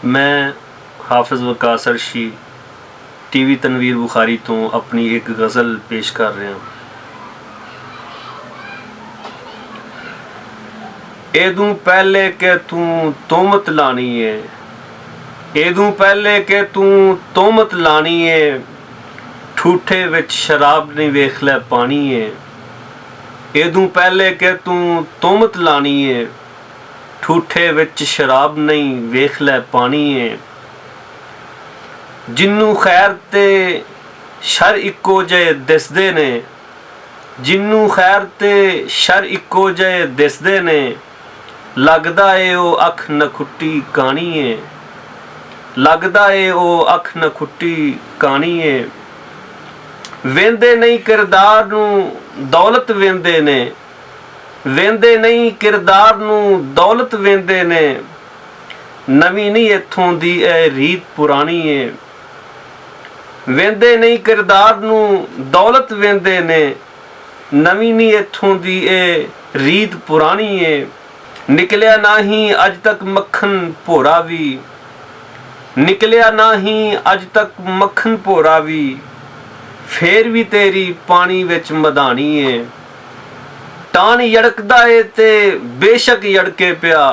मैं हाफिज़ वकास अर्शी टीवी तनवीर बुखारी तो अपनी एक गज़ल पेश कर रहा हूँ। एदू पहले के तू तोमत लानी है, एदू पहले के तू तोमत लानी है, ठूठे विच शराब नहीं वेख लै पानी है। एदू पहले के तू तोमत लानी है, ठूठे विच शराब नहीं वेख लै पानी है। जिन्नू खैर ते शर इक्को जे दिसदे ने, जिन्नू खैर ते शर इक्को जे दिसदे ने, लगदा ए ओ अख नखुट्टी कानी है, लगदा ए ओ अख नखुट्टी कानी है। वेंदे नहीं किरदार नू दौलत वेंदे ने, वेंदे नहीं किरदार नू दौलत वेंदे ने, नवी नहीं इत्थों दी ए रीत पुरानी है। वेंदे नहीं किरदार नू दौलत वेंदे ने, नवी नहीं इत्थों दी ए रीत पुरानी है। निकलिया ना ही अज तक मक्खन भोरा भी, निकलिया ना ही अज तक मक्खन भोरा भी, फेर भी तेरी पानी विच मधानी है। टान यड़कदा ए ते बेशक यड़के पिया,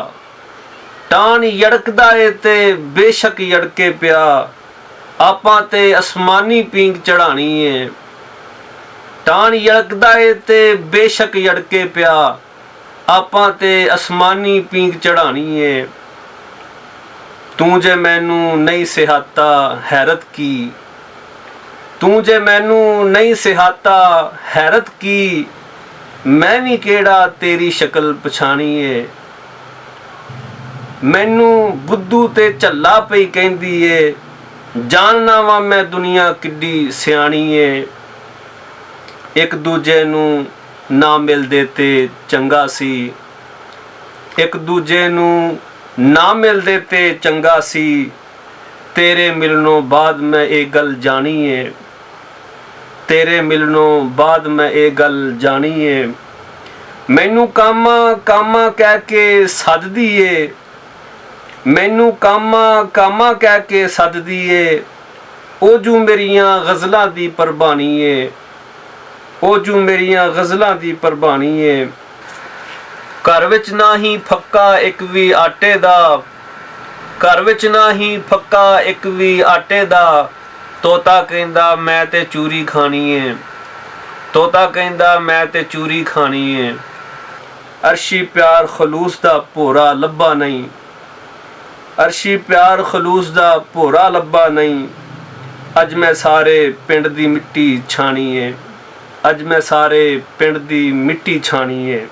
टान यड़कदा ए ते बेशक यड़के पिया, आपां ते आसमानी पींग चढ़ानी है। टान यड़कदा ए ते बेशक यड़के पिया, आपां ते आसमानी पींग चढ़ानी है। तू जे मैनू नहीं सिहाता हैरत की, तू जे मैनू नहीं सिहाता हैरत की, मैं भी केड़ा तेरी शक्ल पछानी है। मैनू बुद्धू ते झल्ला पई कहंदी है, जानना वा मैं दुनिया किड्डी सियाणी है। एक दूजे नू ना मिलदे ते चंगा सी, एक दूजे नू ना मिलदे ते चंगा सी, तेरे मिलनों बाद मैं ये गल जानी है, तेरे मिलनों बाद मैं ये गल जानी है। मैनू कामा कामा कह के सददी है, मैनू कामा कामा कह के सददी है, ओ जू मेरियां गज़लां दी परबानी है, ओ जू मेरियां गज़लां दी परबानी है। घर विच ना ही फक्का एक भी आटे दा, घर विच ना ही फक्का एक भी आटे दा, तोता कहंदा मैं ते चूरी खानी है, तोता कहंदा मैं ते चूरी खानी है। अर्शी प्यार खलूस दा भोरा लब्भा नहीं, अर्शी प्यार खलूस दा भोरा लब्भा नहीं, अज मैं सारे पिंड दी मिट्टी छानी है, अज मैं सारे पिंड दी मिट्टी छानी है।